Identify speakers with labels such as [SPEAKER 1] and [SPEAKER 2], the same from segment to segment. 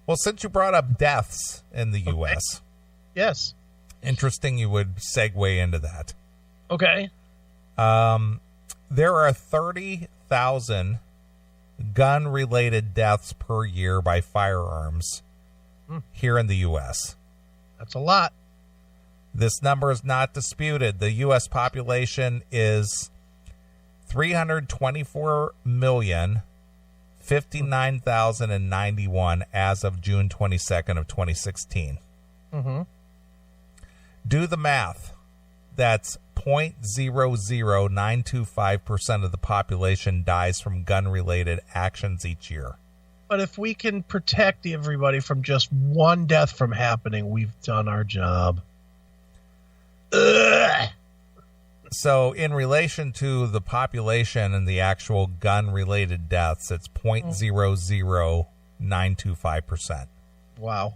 [SPEAKER 1] Well, since you brought up deaths in the U.S.,
[SPEAKER 2] yes,
[SPEAKER 1] interesting you would segue into that.
[SPEAKER 2] Okay.
[SPEAKER 1] There are 30,000 gun-related deaths per year by firearms here in the U.S.
[SPEAKER 2] That's a lot.
[SPEAKER 1] This number is not disputed. The U.S. population is 324,059,091 as of June 22nd of 2016.
[SPEAKER 2] Mm-hmm.
[SPEAKER 1] Do the math. That's 0.00925% of the population dies from gun-related actions each year.
[SPEAKER 2] But if we can protect everybody from just one death from happening, we've done our job. Ugh.
[SPEAKER 1] So in relation to the population and the actual gun-related deaths, it's 0.00925%.
[SPEAKER 2] Wow.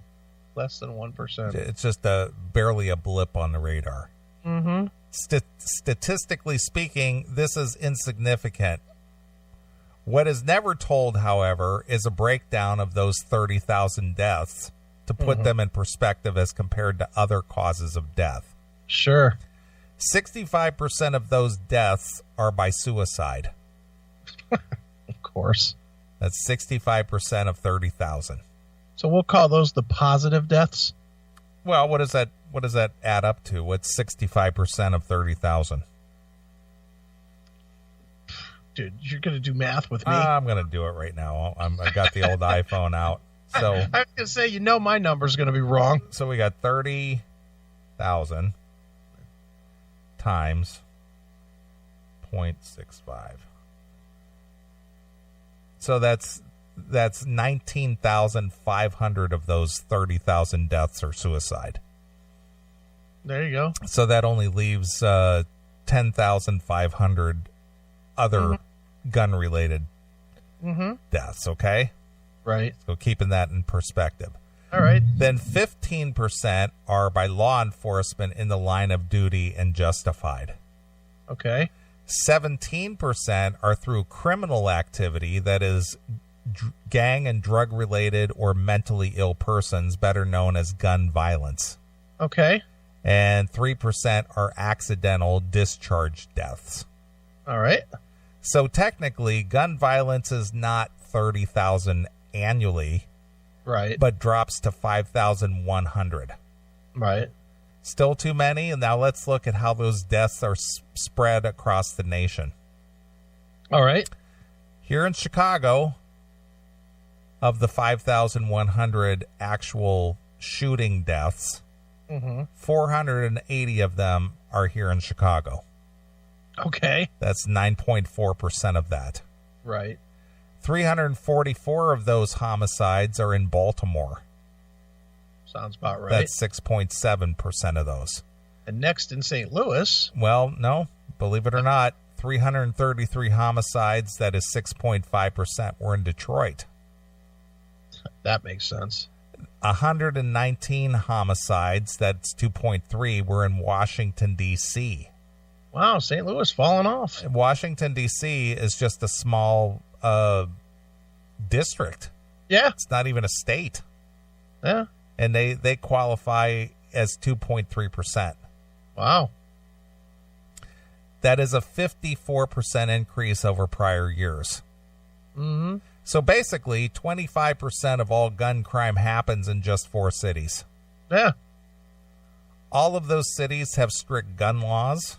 [SPEAKER 2] Less than 1%.
[SPEAKER 1] It's just barely a blip on the radar.
[SPEAKER 2] Mm-hmm.
[SPEAKER 1] Statistically speaking, this is insignificant. What is never told, however, is a breakdown of those 30,000 deaths to put them in perspective as compared to other causes of death.
[SPEAKER 2] Sure.
[SPEAKER 1] 65% of those deaths are by suicide.
[SPEAKER 2] Of course.
[SPEAKER 1] That's 65% of 30,000.
[SPEAKER 2] So we'll call those the positive deaths?
[SPEAKER 1] Well, what does that add up to? What's 65% of 30,000?
[SPEAKER 2] Dude, you're going to do math with me?
[SPEAKER 1] I'm going to do it right now. I got the old iPhone out. So
[SPEAKER 2] I was going to say, my number's going to be wrong.
[SPEAKER 1] So we got 30,000 times 0.65. So that's 19,500 of those 30,000 deaths are suicide.
[SPEAKER 2] There you go.
[SPEAKER 1] So that only leaves 10,500 other gun-related deaths, okay?
[SPEAKER 2] Right.
[SPEAKER 1] So keeping that in perspective.
[SPEAKER 2] All right.
[SPEAKER 1] Then 15% are by law enforcement in the line of duty and justified.
[SPEAKER 2] Okay.
[SPEAKER 1] 17% are through criminal activity, that is gang and drug-related or mentally ill persons, better known as gun violence.
[SPEAKER 2] Okay.
[SPEAKER 1] And 3% are accidental discharge deaths.
[SPEAKER 2] All right.
[SPEAKER 1] So technically, gun violence is not 30,000 annually,
[SPEAKER 2] right,
[SPEAKER 1] but drops to 5,100.
[SPEAKER 2] Right.
[SPEAKER 1] Still too many, and now let's look at how those deaths are spread across the nation.
[SPEAKER 2] All right.
[SPEAKER 1] Here in Chicago, of the 5,100 actual shooting deaths, 480 of them are here in Chicago.
[SPEAKER 2] Okay.
[SPEAKER 1] That's 9.4% of that.
[SPEAKER 2] Right.
[SPEAKER 1] 344 of those homicides are in Baltimore.
[SPEAKER 2] Sounds about right.
[SPEAKER 1] That's 6.7% of those.
[SPEAKER 2] And next in St. Louis.
[SPEAKER 1] Well, no, believe it or not, 333 homicides, that is 6.5%, were in Detroit.
[SPEAKER 2] That makes sense.
[SPEAKER 1] 119 homicides, that's 2.3, were in Washington, D.C.
[SPEAKER 2] Wow, St. Louis falling off.
[SPEAKER 1] Washington, D.C. is just a small district.
[SPEAKER 2] Yeah.
[SPEAKER 1] It's not even a state.
[SPEAKER 2] Yeah.
[SPEAKER 1] And they qualify as 2.3%.
[SPEAKER 2] Wow.
[SPEAKER 1] That is a 54% increase over prior years.
[SPEAKER 2] Mm-hmm.
[SPEAKER 1] So basically, 25% of all gun crime happens in just 4 cities.
[SPEAKER 2] Yeah.
[SPEAKER 1] All of those cities have strict gun laws.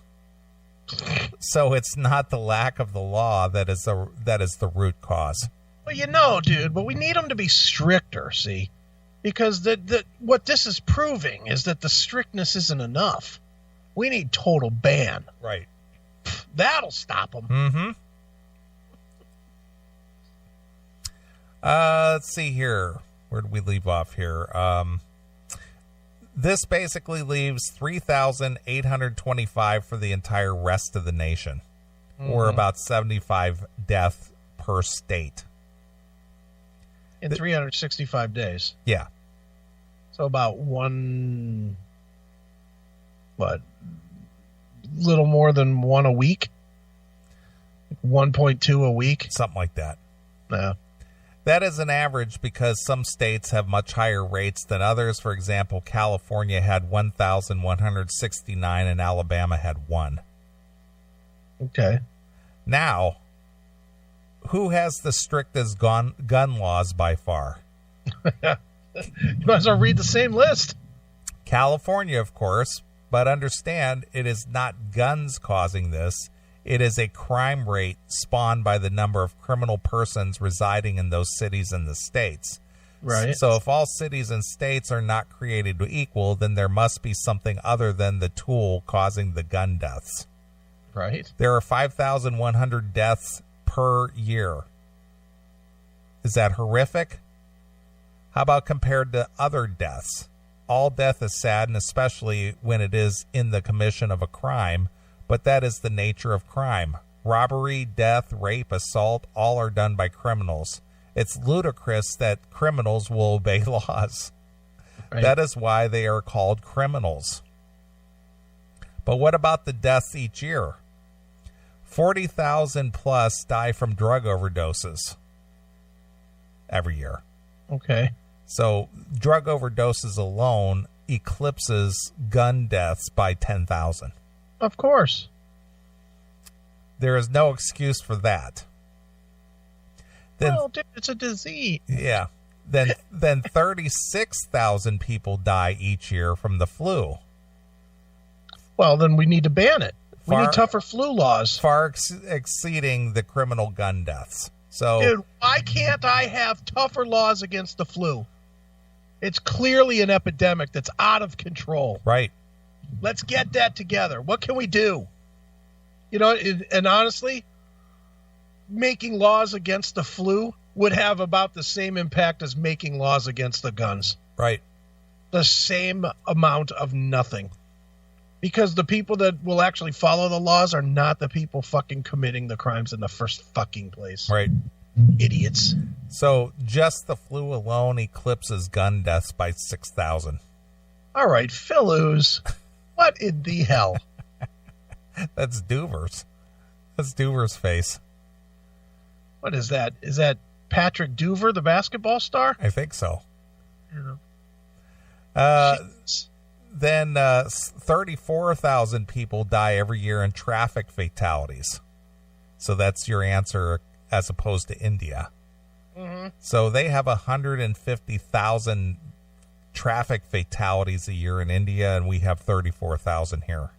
[SPEAKER 1] So it's not the lack of the law that is the root cause.
[SPEAKER 2] Well, dude, but we need them to be stricter, see? Because what this is proving is that the strictness isn't enough. We need total ban.
[SPEAKER 1] Right.
[SPEAKER 2] That'll stop them.
[SPEAKER 1] Mm-hmm. Let's see here. Where did we leave off here? This basically leaves 3,825 for the entire rest of the nation, or about 75 deaths per state.
[SPEAKER 2] In 365 days.
[SPEAKER 1] Yeah.
[SPEAKER 2] So about little more than one a week? 1.2 a week?
[SPEAKER 1] Something like that.
[SPEAKER 2] Yeah.
[SPEAKER 1] That is an average because some states have much higher rates than others. For example, California had 1,169 and Alabama had 1.
[SPEAKER 2] Okay.
[SPEAKER 1] Now, who has the strictest gun laws by far?
[SPEAKER 2] You might as well read the same list.
[SPEAKER 1] California, of course, but understand it is not guns causing this. It is a crime rate spawned by the number of criminal persons residing in those cities and the states.
[SPEAKER 2] Right.
[SPEAKER 1] So if all cities and states are not created equal, then there must be something other than the tool causing the gun deaths.
[SPEAKER 2] Right.
[SPEAKER 1] There are 5,100 deaths per year. Is that horrific? How about compared to other deaths? All death is sad, and especially when it is in the commission of a crime, but that is the nature of crime. Robbery, death, rape, assault, all are done by criminals. It's ludicrous that criminals will obey laws. Right. That is why they are called criminals. But what about the deaths each year? 40,000 plus die from drug overdoses every year.
[SPEAKER 2] Okay.
[SPEAKER 1] So drug overdoses alone eclipses gun deaths by 10,000.
[SPEAKER 2] Of course.
[SPEAKER 1] There is no excuse for that. Then,
[SPEAKER 2] well, dude, it's a disease.
[SPEAKER 1] Yeah. Then 36,000 people die each year from the flu.
[SPEAKER 2] Well, then we need to ban it. We need tougher flu laws.
[SPEAKER 1] Far exceeding the criminal gun deaths. So,
[SPEAKER 2] dude, why can't I have tougher laws against the flu? It's clearly an epidemic that's out of control.
[SPEAKER 1] Right.
[SPEAKER 2] Let's get that together. What can we do? You know, and honestly, making laws against the flu would have about the same impact as making laws against the guns.
[SPEAKER 1] Right.
[SPEAKER 2] The same amount of nothing. Because the people that will actually follow the laws are not the people fucking committing the crimes in the first fucking place.
[SPEAKER 1] Right.
[SPEAKER 2] Idiots.
[SPEAKER 1] So just the flu alone eclipses gun deaths by 6,000.
[SPEAKER 2] All right, Philus. What in the hell?
[SPEAKER 1] That's Duvers. That's Duvers' face.
[SPEAKER 2] What is that? Is that Patrick Duver, the basketball star?
[SPEAKER 1] I think so.
[SPEAKER 2] Yeah.
[SPEAKER 1] Then 34,000 people die every year in traffic fatalities. So that's your answer as opposed to India.
[SPEAKER 2] Mm-hmm.
[SPEAKER 1] So they have 150,000 traffic fatalities a year in India, and we have 34,000 here.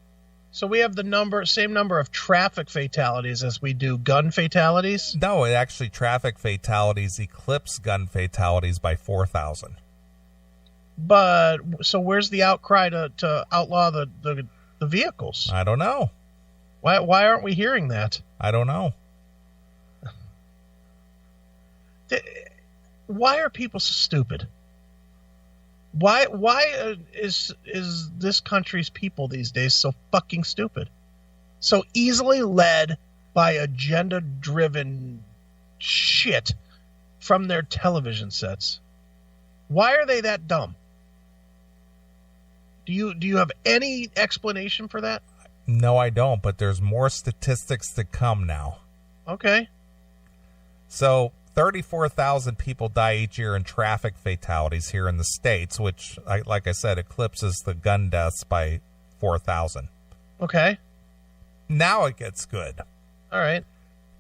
[SPEAKER 2] So we have the same number of traffic fatalities as we do gun fatalities?
[SPEAKER 1] No, it actually traffic fatalities eclipse gun fatalities by 4,000.
[SPEAKER 2] But so where's the outcry to outlaw the vehicles?
[SPEAKER 1] I don't know.
[SPEAKER 2] Why aren't we hearing that?
[SPEAKER 1] I don't know.
[SPEAKER 2] Why are people so stupid? Why is this country's people these days so fucking stupid? So easily led by agenda-driven shit from their television sets. Why are they that dumb? Do you have any explanation for that?
[SPEAKER 1] No, I don't, but there's more statistics to come now.
[SPEAKER 2] Okay.
[SPEAKER 1] So 34,000 people die each year in traffic fatalities here in the States, which, like I said, eclipses the gun deaths by 4,000.
[SPEAKER 2] Okay.
[SPEAKER 1] Now it gets good.
[SPEAKER 2] All right.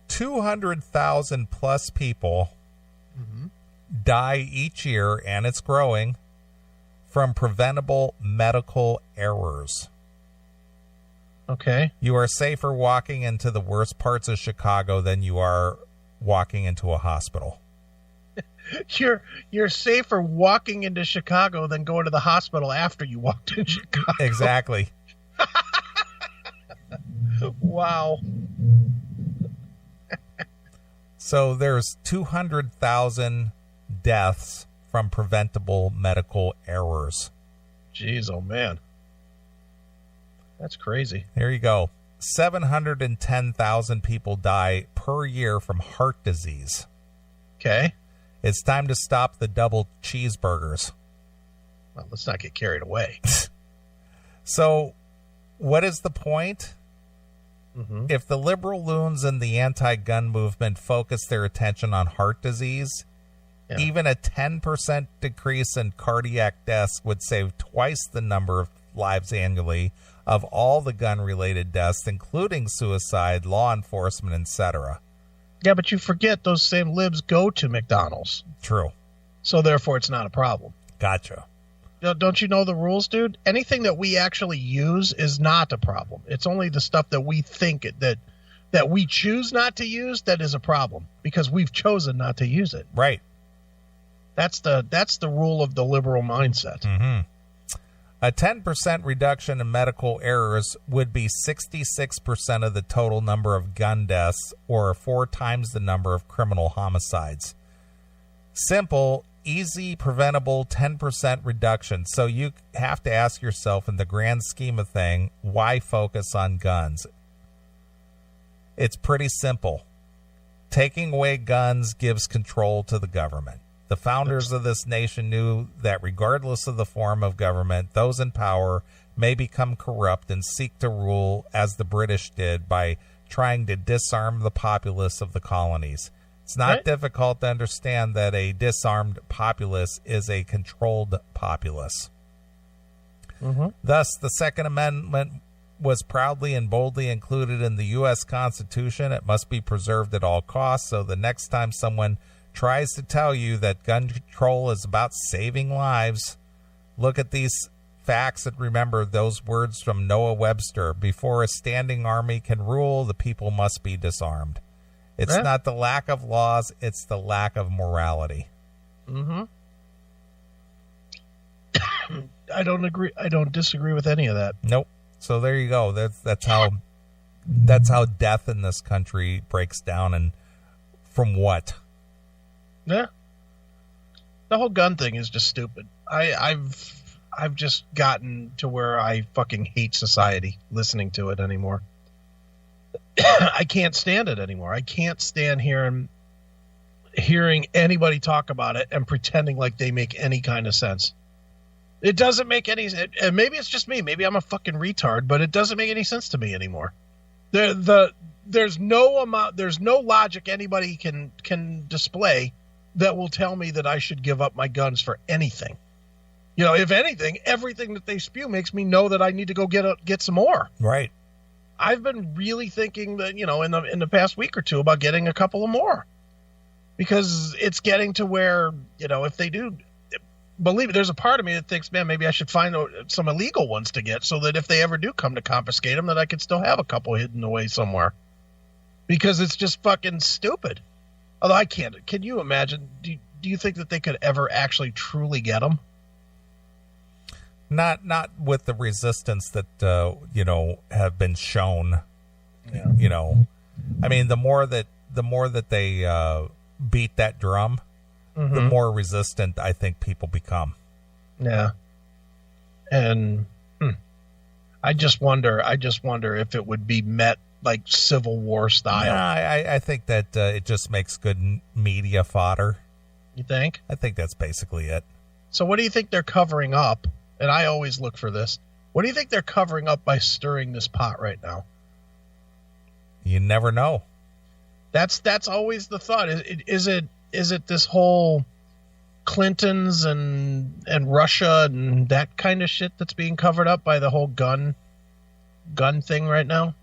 [SPEAKER 1] 200,000 plus people die each year, and it's growing, from preventable medical errors.
[SPEAKER 2] Okay.
[SPEAKER 1] You are safer walking into the worst parts of Chicago than you are walking into a hospital.
[SPEAKER 2] You're safer walking into Chicago than going to the hospital after you walked in Chicago.
[SPEAKER 1] Exactly.
[SPEAKER 2] Wow.
[SPEAKER 1] So there's 200,000 deaths from preventable medical errors.
[SPEAKER 2] Jeez, oh man. That's crazy.
[SPEAKER 1] There you go. 710,000 people die per year from heart disease.
[SPEAKER 2] Okay.
[SPEAKER 1] It's time to stop the double cheeseburgers.
[SPEAKER 2] Well, let's not get carried away.
[SPEAKER 1] So, what is the point?
[SPEAKER 2] Mm-hmm.
[SPEAKER 1] If the liberal loons and the anti-gun movement focus their attention on heart disease,
[SPEAKER 2] Yeah.
[SPEAKER 1] Even a 10% decrease in cardiac deaths would save twice the number of lives annually of all the gun-related deaths, including suicide, law enforcement, etc.
[SPEAKER 2] Yeah, but you forget those same libs go to McDonald's.
[SPEAKER 1] True.
[SPEAKER 2] So therefore, it's not a problem.
[SPEAKER 1] Gotcha.
[SPEAKER 2] Don't you know the rules, dude? Anything that we actually use is not a problem. It's only the stuff that we think that we choose not to use that is a problem because we've chosen not to use it.
[SPEAKER 1] Right.
[SPEAKER 2] That's the rule of the liberal mindset.
[SPEAKER 1] Mm-hmm. A 10% reduction in medical errors would be 66% of the total number of gun deaths, or 4 times the number of criminal homicides. Simple, easy, preventable 10% reduction. So you have to ask yourself, in the grand scheme of thing, why focus on guns? It's pretty simple. Taking away guns gives control to the government. The founders of this nation knew that regardless of the form of government, those in power may become corrupt and seek to rule as the British did by trying to disarm the populace of the colonies. It's not difficult to understand that a disarmed populace is a controlled populace.
[SPEAKER 2] Mm-hmm.
[SPEAKER 1] Thus, the Second Amendment was proudly and boldly included in the U.S. Constitution. It must be preserved at all costs, so the next time someone tries to tell you that gun control is about saving lives, look at these facts and remember those words from Noah Webster. Before a standing army can rule, the people must be disarmed. It's not the lack of laws, it's the lack of morality.
[SPEAKER 2] Mm-hmm. I don't agree. I don't disagree with any of that.
[SPEAKER 1] Nope. So there you go. That's how death in this country breaks down, and from what?
[SPEAKER 2] Yeah. The whole gun thing is just stupid. I've just gotten to where I fucking hate society listening to it anymore. I can't stand it anymore. I can't stand hearing anybody talk about it and pretending like they make any kind of sense. It doesn't make any sense. And maybe it's just me. Maybe I'm a fucking retard, but it doesn't make any sense to me anymore. There's no logic anybody can display that will tell me that I should give up my guns for anything. You know, if anything, everything that they spew makes me know that I need to go get some more.
[SPEAKER 1] Right.
[SPEAKER 2] I've been really thinking that, you know, in the past week or two about getting a couple of more, because it's getting to where, you know, if they do, believe it, there's a part of me that thinks, man, maybe I should find some illegal ones to get so that if they ever do come to confiscate them, that I could still have a couple hidden away somewhere, because it's just fucking stupid. Although I can't. Can you imagine? Do you think that they could ever actually truly get them?
[SPEAKER 1] Not with the resistance that have been shown.
[SPEAKER 2] Yeah.
[SPEAKER 1] You know, I mean, the more that they beat that drum, the more resistant I think people become.
[SPEAKER 2] Yeah. And I just wonder if it would be met like Civil War style.
[SPEAKER 1] Yeah, I think that it just makes good media fodder.
[SPEAKER 2] You think?
[SPEAKER 1] I think that's basically it.
[SPEAKER 2] So what do you think they're covering up? And I always look for this. What do you think they're covering up by stirring this pot right now?
[SPEAKER 1] You never know.
[SPEAKER 2] That's always the thought. Is it this whole Clintons and Russia and that kind of shit that's being covered up by the whole gun thing right now?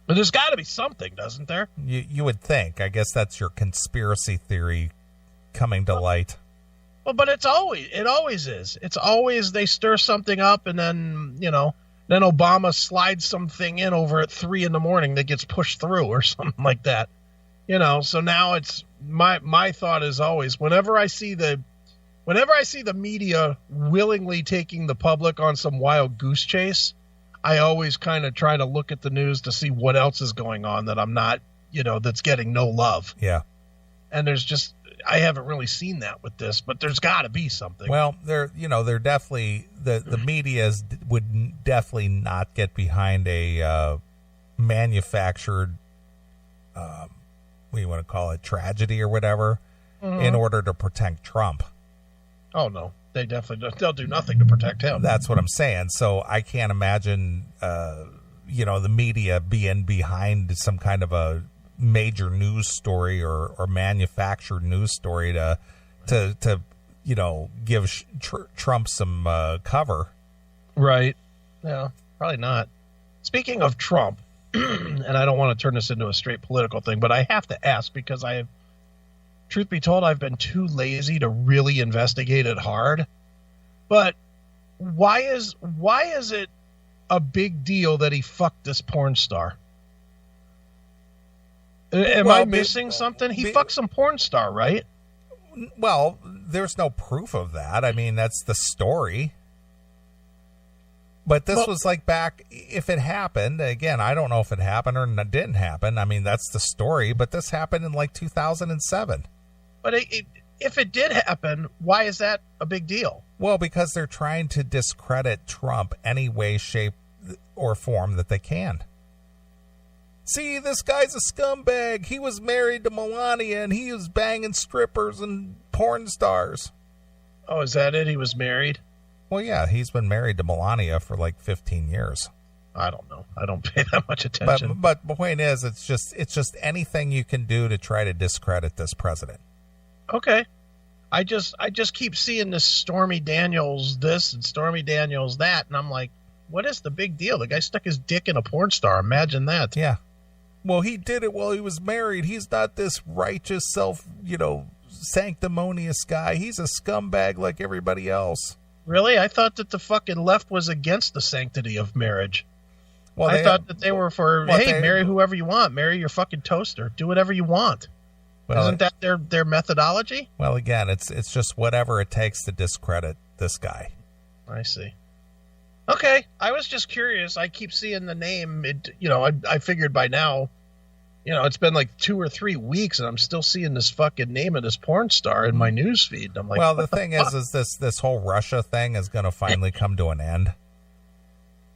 [SPEAKER 2] But there's got to be something, doesn't there?
[SPEAKER 1] You would think. I guess that's your conspiracy theory coming to light.
[SPEAKER 2] Well, but it always is. It's always they stir something up, and then, you know, then Obama slides something in over at 3 a.m. that gets pushed through or something like that. You know, so now it's my thought is always whenever I see the media willingly taking the public on some wild goose chase, I always kind of try to look at the news to see what else is going on that I'm not, you know, that's getting no love.
[SPEAKER 1] Yeah.
[SPEAKER 2] And I haven't really seen that with this, but there's got to be something.
[SPEAKER 1] Well, they're definitely the media would definitely not get behind a manufactured, what do you want to call it, tragedy or whatever, in order to protect Trump.
[SPEAKER 2] Oh no, they definitely don't. They'll do nothing to protect him.
[SPEAKER 1] That's what I'm saying. So I can't imagine, the media being behind some kind of a major news story or manufactured news story to give Trump some cover.
[SPEAKER 2] Right. No, probably not. Speaking of Trump, and I don't want to turn this into a straight political thing, but I have to ask because truth be told, I've been too lazy to really investigate it hard. But why is it a big deal that he fucked this porn star? Am I missing something? He fucked some porn star, right?
[SPEAKER 1] Well, there's no proof of that. I mean, that's the story. But this was like back, if it happened, again, I don't know if it happened or didn't happen. I mean, that's the story, but this happened in like 2007.
[SPEAKER 2] But if it did happen, why is that a big deal?
[SPEAKER 1] Well, because they're trying to discredit Trump any way, shape, or form that they can. See, this guy's a scumbag. He was married to Melania, and he was banging strippers and porn stars.
[SPEAKER 2] Oh, is that it? He was married?
[SPEAKER 1] Well, yeah, he's been married to Melania for like 15 years.
[SPEAKER 2] I don't know. I don't pay that much attention.
[SPEAKER 1] But the point is, it's just anything you can do to try to discredit this president.
[SPEAKER 2] Okay. I just keep seeing this Stormy Daniels this and Stormy Daniels that, and I'm like, what is the big deal? The guy stuck his dick in a porn star. Imagine that.
[SPEAKER 1] Yeah. Well, he did it while he was married. He's not this righteous, sanctimonious guy. He's a scumbag like everybody else.
[SPEAKER 2] Really? I thought that the fucking left was against the sanctity of marriage. Well, I thought that they were for, marry whoever you want. Marry your fucking toaster. Do whatever you want. Well, isn't that their methodology?
[SPEAKER 1] Well, again, it's just whatever it takes to discredit this guy.
[SPEAKER 2] I see. Okay, I was just curious. I keep seeing the name. I figured by now, it's been like 2 or 3 weeks, and I'm still seeing this fucking name of this porn star in my news feed. I'm like,
[SPEAKER 1] well, the thing is this whole Russia thing is going to finally come to an end.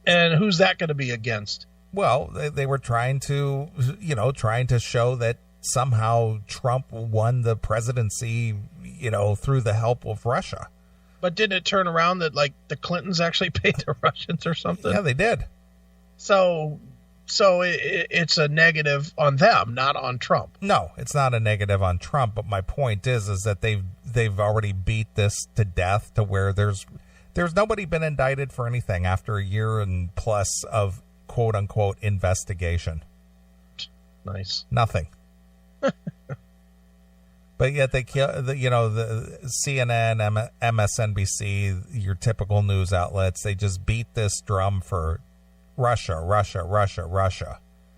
[SPEAKER 2] And who's that going to be against?
[SPEAKER 1] Well, they were trying to show that somehow Trump won the presidency, through the help of Russia.
[SPEAKER 2] But didn't it turn around that, like, the Clintons actually paid the Russians or something?
[SPEAKER 1] Yeah, they did.
[SPEAKER 2] So it's a negative on them, not on Trump.
[SPEAKER 1] No, it's not a negative on Trump. But my point is that they've already beat this to death to where there's nobody been indicted for anything after a year and plus of quote unquote investigation.
[SPEAKER 2] Nice.
[SPEAKER 1] Nothing. But yet they kill the CNN, MSNBC, your typical news outlets. They just beat this drum for Russia.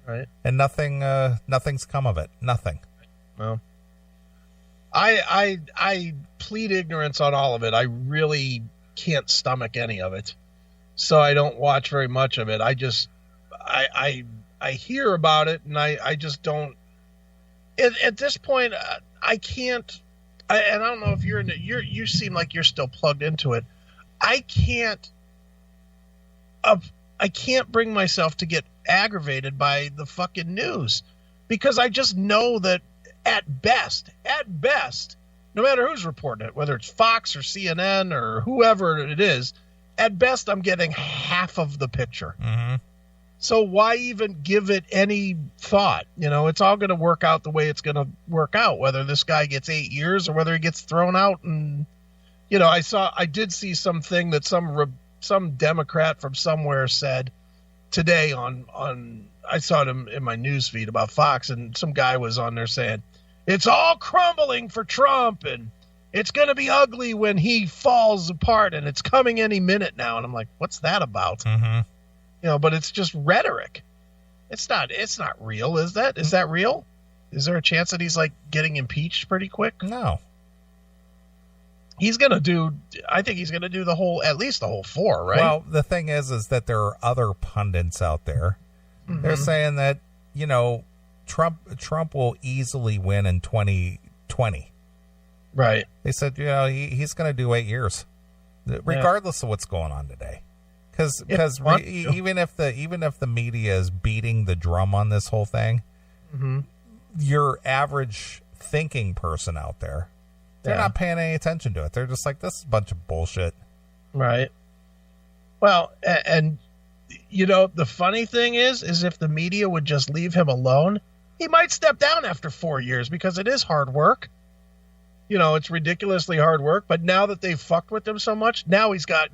[SPEAKER 2] Right.
[SPEAKER 1] And nothing's come of it. Nothing.
[SPEAKER 2] Well, I plead ignorance on all of it. I really can't stomach any of it, so I don't watch very much of it. I hear about it, and I just don't. At this point, I can't. And I don't know if you seem like you're still plugged into it. I can't bring myself to get aggravated by the fucking news, because I just know that at best, no matter who's reporting it, whether it's Fox or CNN or whoever it is, at best I'm getting half of the picture.
[SPEAKER 1] Mm-hmm.
[SPEAKER 2] So why even give it any thought? It's all going to work out the way it's going to work out, whether this guy gets 8 years or whether he gets thrown out. And, I did see something that some Democrat from somewhere said today I saw it in my news feed about Fox, and some guy was on there saying, it's all crumbling for Trump and it's going to be ugly when he falls apart and it's coming any minute now. And I'm like, what's that about?
[SPEAKER 1] Mm-hmm.
[SPEAKER 2] But it's just rhetoric. It's not real, is that? Is that real? Is there a chance that he's like getting impeached pretty quick?
[SPEAKER 1] No.
[SPEAKER 2] I think he's going to do at least the whole 4, right?
[SPEAKER 1] Well, the thing is that there are other pundits out there. Mm-hmm. They're saying that, Trump will easily win in 2020.
[SPEAKER 2] Right.
[SPEAKER 1] They said, he's going to do 8 years, regardless of what's going on today. Because even if the media is beating the drum on this whole thing,
[SPEAKER 2] mm-hmm.
[SPEAKER 1] your average thinking person out there, they're not paying any attention to it. They're just like, this is a bunch of bullshit.
[SPEAKER 2] Right. Well, and the funny thing is if the media would just leave him alone, He might step down after 4 years because it is hard work. It's ridiculously hard work. But now that they've fucked with him so much, now he's going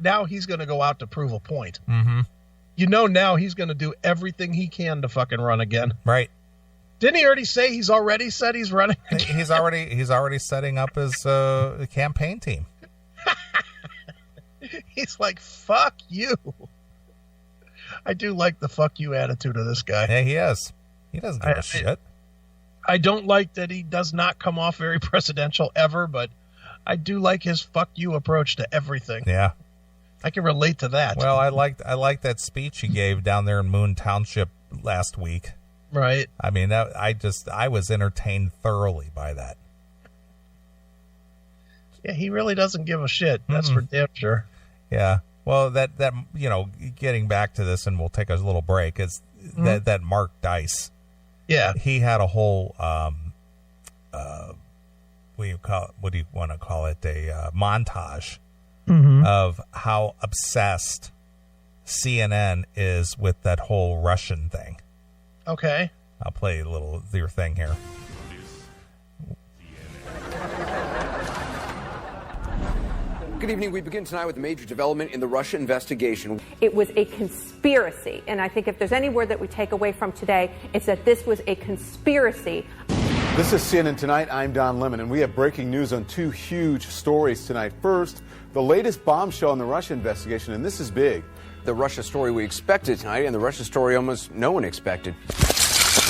[SPEAKER 2] to go out to prove a point.
[SPEAKER 1] Mm-hmm.
[SPEAKER 2] Now he's going to do everything he can to fucking run again.
[SPEAKER 1] Right.
[SPEAKER 2] Didn't he already say he's already said he's running again?
[SPEAKER 1] He's already setting up his campaign team.
[SPEAKER 2] He's like, fuck you. I do like the fuck you attitude of this guy.
[SPEAKER 1] Yeah, he is. He doesn't give a shit.
[SPEAKER 2] I don't like that he does not come off very presidential ever, but I do like his fuck you approach to everything.
[SPEAKER 1] Yeah.
[SPEAKER 2] I can relate to that.
[SPEAKER 1] Well, I liked that speech he gave down there in Moon Township last week.
[SPEAKER 2] Right.
[SPEAKER 1] I mean, I was entertained thoroughly by that.
[SPEAKER 2] Yeah, he really doesn't give a shit. That's for damn sure.
[SPEAKER 1] Yeah. Well, that getting back to this, and we'll take a little break, is that Mark Dice.
[SPEAKER 2] Yeah.
[SPEAKER 1] He had a whole what do you want to call it? A montage of how obsessed CNN is with that whole Russian thing.
[SPEAKER 2] Okay.
[SPEAKER 1] I'll play a little of your thing here.
[SPEAKER 3] Good evening. We begin tonight with a major development in the Russia investigation.
[SPEAKER 4] It was a conspiracy. And I think if there's any word that we take away from today, it's that this was a conspiracy.
[SPEAKER 5] This is CNN Tonight. I'm Don Lemon, and we have breaking news on two huge stories tonight. First, the latest bombshell in the Russia investigation, and this is big.
[SPEAKER 3] The Russia story we expected tonight, and the Russia story almost no one expected.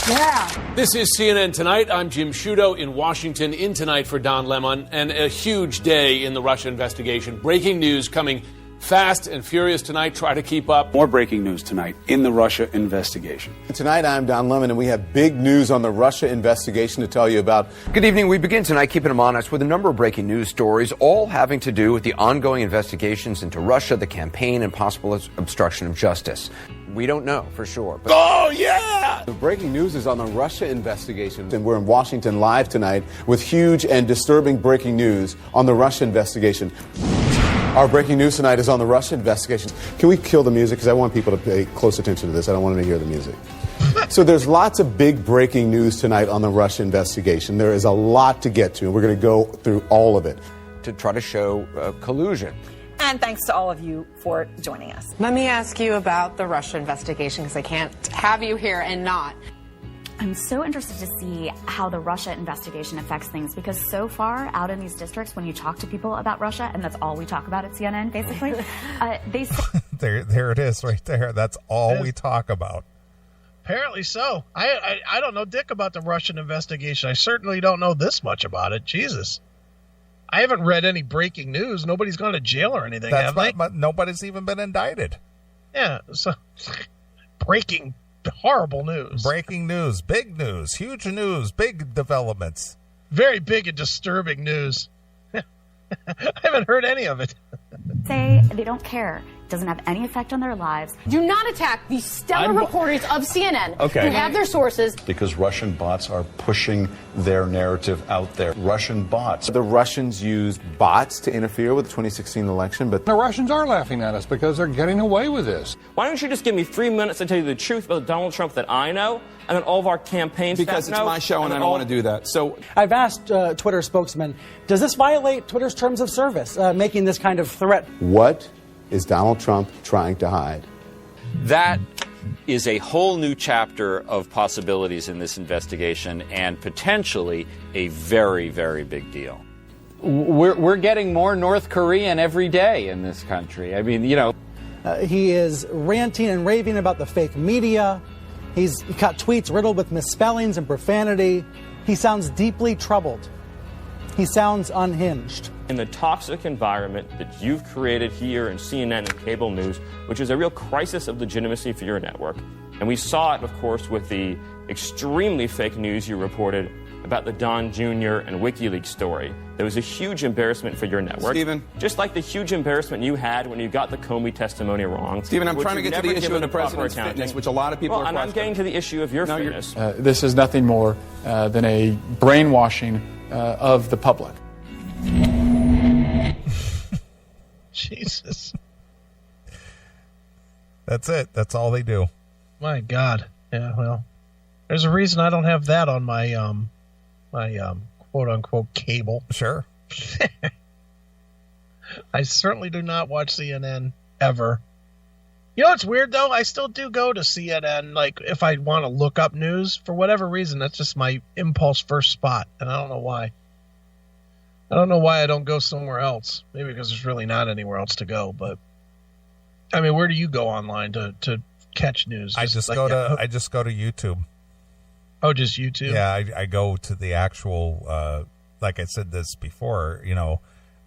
[SPEAKER 6] Yeah. This is CNN Tonight. I'm Jim Sciutto in Washington. In tonight for Don Lemon, and a huge day in the Russia investigation. Breaking news coming fast and furious tonight. Try to keep up.
[SPEAKER 7] More breaking news tonight in the Russia investigation.
[SPEAKER 5] Tonight, I'm Don Lemon, and we have big news on the Russia investigation to tell you about.
[SPEAKER 3] Good evening. We begin tonight keeping them honest with a number of breaking news stories, all having to do with the ongoing investigations into Russia, the campaign, and possible obstruction of justice. We don't know for sure. But
[SPEAKER 5] oh, yeah! The breaking news is on the Russia investigation, and we're in Washington live tonight with huge and disturbing breaking news on the Russia investigation. Our breaking news tonight is on the Russia investigation. Can we kill the music? Because I want people to pay close attention to this. I don't want them to hear the music. So there's lots of big breaking news tonight on the Russia investigation. There is a lot to get to, and we're going to go through all of it.
[SPEAKER 3] To try to show collusion.
[SPEAKER 8] And thanks to all of you for joining us.
[SPEAKER 9] Let me ask you about the Russia investigation, because I can't have you here and not.
[SPEAKER 10] I'm so interested to see how the Russia investigation affects things, because so far out in these districts, when you talk to people about Russia, and that's all we talk about at CNN, basically, they say...
[SPEAKER 1] there it is right there. That's all we talk about.
[SPEAKER 2] Apparently so. I don't know dick about the Russian investigation. I certainly don't know this much about it. Jesus. I haven't read any breaking news. Nobody's gone to jail or anything, have they?
[SPEAKER 1] But nobody's even been indicted.
[SPEAKER 2] Yeah, so breaking horrible news.
[SPEAKER 1] Breaking news, big news, huge news, big developments.
[SPEAKER 2] Very big and disturbing news. I haven't heard any of it.
[SPEAKER 10] Say they don't care. It doesn't have any effect on their lives.
[SPEAKER 9] Do not attack the stellar reporters of CNN who have their sources.
[SPEAKER 11] Because Russian bots are pushing their narrative out there. Russian bots.
[SPEAKER 5] The Russians used bots to interfere with the 2016 election, but
[SPEAKER 12] the Russians are laughing at us because they're getting away with this.
[SPEAKER 13] Why don't you just give me 3 minutes to tell you the truth about Donald Trump that I know, and then all of our campaign staff know?
[SPEAKER 14] Because it's my show and I don't want to do that. So
[SPEAKER 15] I've asked Twitter spokesman, does this violate Twitter's terms of service, making this kind of threat?
[SPEAKER 5] What is Donald Trump trying to hide?
[SPEAKER 16] That is a whole new chapter of possibilities in this investigation, and potentially a very, very big deal.
[SPEAKER 17] We're getting more North Korean every day in this country. I mean,
[SPEAKER 15] he is ranting and raving about the fake media. He's got tweets riddled with misspellings and profanity. He sounds deeply troubled. He sounds unhinged.
[SPEAKER 13] In the toxic environment that you've created here in CNN and cable news, which is a real crisis of legitimacy for your network. And we saw it, of course, with the extremely fake news you reported about the Don Jr. and WikiLeaks story. There was a huge embarrassment for your network.
[SPEAKER 14] Stephen.
[SPEAKER 13] Just like the huge embarrassment you had when you got the Comey testimony wrong.
[SPEAKER 14] Stephen, I'm trying to get to the issue of the president's fitness, which a lot of people are questioning.
[SPEAKER 13] I'm getting to the issue of your fitness.
[SPEAKER 12] This is nothing more than a brainwashing of the public.
[SPEAKER 2] Jesus.
[SPEAKER 1] That's it. That's all they do.
[SPEAKER 2] My God. Yeah, well. There's a reason I don't have that on my quote unquote cable.
[SPEAKER 1] Sure.
[SPEAKER 2] I certainly do not watch CNN ever. You know what's weird though? I still do go to CNN, like if I want to look up news for whatever reason. That's just my impulse first spot, and I don't know why. I don't know why I don't go somewhere else. Maybe because there's really not anywhere else to go. But I mean, where do you go online to catch news?
[SPEAKER 1] I just go to YouTube.
[SPEAKER 2] Oh, just YouTube?
[SPEAKER 1] Yeah, I go to the actual, like I said this before,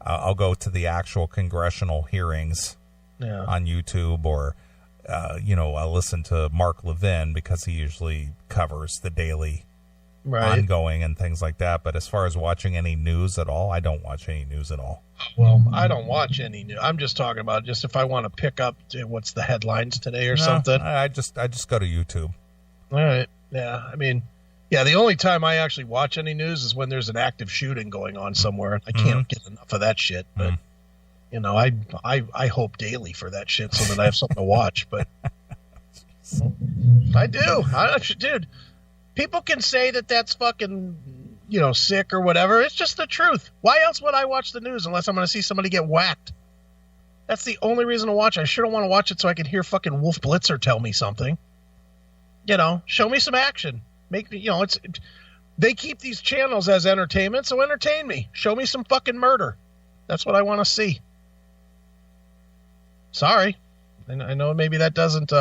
[SPEAKER 1] I'll go to the actual congressional hearings on YouTube, or, I'll listen to Mark Levin because he usually covers the daily ongoing and things like that. But as far as watching any news at all, I don't watch any news at all.
[SPEAKER 2] Well, I don't watch any news. I'm just talking about just if I want to pick up what's the headlines today or something.
[SPEAKER 1] I just go to YouTube.
[SPEAKER 2] All right. Yeah, I mean, the only time I actually watch any news is when there's an active shooting going on somewhere. I can't get enough of that shit. But, I hope daily for that shit so that I have something to watch. But I do. Dude, people can say that that's fucking, sick or whatever. It's just the truth. Why else would I watch the news unless I'm going to see somebody get whacked? That's the only reason to watch. I sure don't want to watch it so I can hear fucking Wolf Blitzer tell me something. Show me some action. Make me, they keep these channels as entertainment, so entertain me. Show me some fucking murder. That's what I want to see. Sorry. I know maybe that doesn't,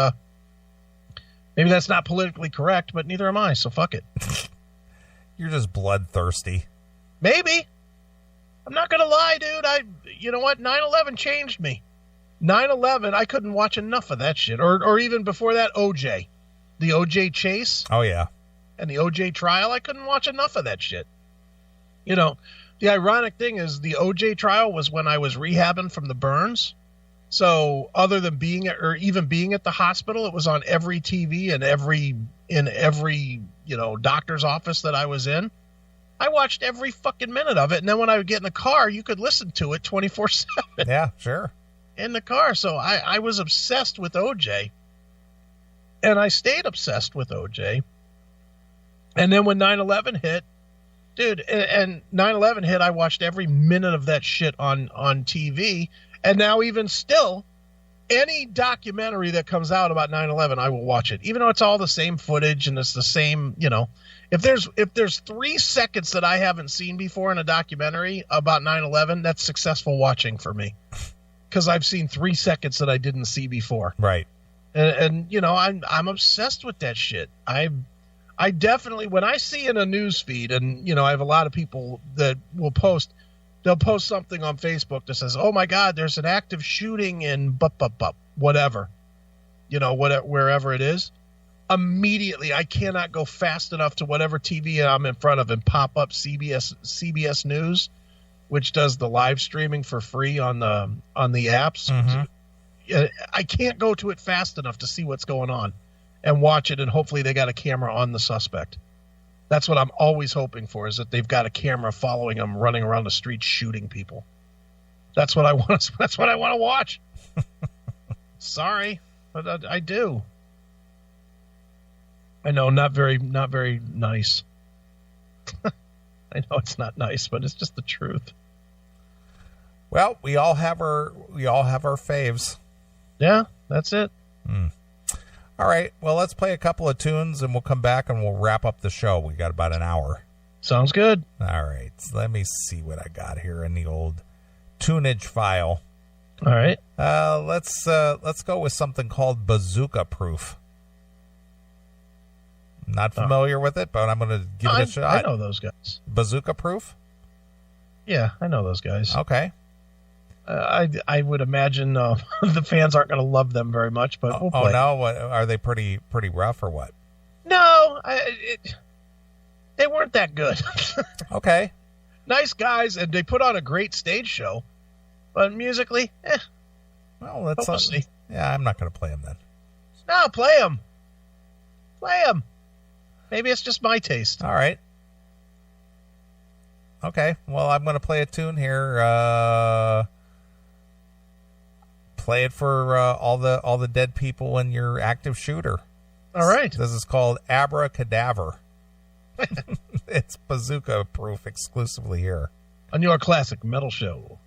[SPEAKER 2] maybe that's not politically correct, but neither am I, so fuck it.
[SPEAKER 1] You're just bloodthirsty.
[SPEAKER 2] Maybe. I'm not going to lie, dude. You know what? 9/11 changed me. 9/11, I couldn't watch enough of that shit. Or even before that, OJ. The OJ chase.
[SPEAKER 1] Oh, yeah.
[SPEAKER 2] And the OJ trial, I couldn't watch enough of that shit. The ironic thing is the OJ trial was when I was rehabbing from the burns. So other than being at the hospital, it was on every TV and every doctor's office that I was in. I watched every fucking minute of it. And then when I would get in the car, you could listen to it 24/7.
[SPEAKER 1] Yeah, sure.
[SPEAKER 2] In the car. So I was obsessed with OJ. And I stayed obsessed with OJ. And then when 9/11 hit, dude, and 9/11 hit, I watched every minute of that shit on TV. And now even still, any documentary that comes out about 9/11, I will watch it. Even though it's all the same footage and it's the same, if there's 3 seconds that I haven't seen before in a documentary about 9/11, that's successful watching for me. Because I've seen 3 seconds that I didn't see before.
[SPEAKER 1] Right.
[SPEAKER 2] And I'm obsessed with that shit. I definitely, when I see in a news feed, and I have a lot of people that will post, they'll post something on Facebook that says, "Oh my God, there's an active shooting in whatever, wherever it is." Immediately, I cannot go fast enough to whatever TV I'm in front of and pop up CBS News, which does the live streaming for free on the apps.
[SPEAKER 1] Mm-hmm.
[SPEAKER 2] I can't go to it fast enough to see what's going on and watch it, and hopefully they got a camera on the suspect. That's what I'm always hoping for, is that they've got a camera following them, running around the street shooting people. That's what I want. That's what I want to watch. Sorry, but I do. I know, not very nice. I know it's not nice, but it's just the truth.
[SPEAKER 1] Well, we all have our faves.
[SPEAKER 2] Yeah, that's it.
[SPEAKER 1] All right. Well, let's play a couple of tunes and we'll come back and we'll wrap up the show. We got about an hour.
[SPEAKER 2] Sounds good.
[SPEAKER 1] All right. So let me see what I got here in the old tunage file.
[SPEAKER 2] All right.
[SPEAKER 1] Let's go with something called Bazooka Proof. Not familiar with it, but I'm going to give it a shot.
[SPEAKER 2] I know those guys.
[SPEAKER 1] Bazooka Proof?
[SPEAKER 2] Yeah, I know those guys.
[SPEAKER 1] Okay.
[SPEAKER 2] I would imagine the fans aren't going to love them very much, but we'll play.
[SPEAKER 1] Oh no, what, are they pretty rough or what?
[SPEAKER 2] No, they weren't that good.
[SPEAKER 1] Okay.
[SPEAKER 2] Nice guys, and they put on a great stage show, but musically,
[SPEAKER 1] Well, let's
[SPEAKER 2] see.
[SPEAKER 1] Yeah, I'm not going to play them then.
[SPEAKER 2] No, play them. Play them. Maybe it's just my taste.
[SPEAKER 1] All right. Okay. Well, I'm going to play a tune here. Play it for all the dead people in your active shooter.
[SPEAKER 2] All right.
[SPEAKER 1] This is called Abracadaver. It's bazooka proof exclusively here
[SPEAKER 2] on your classic metal show.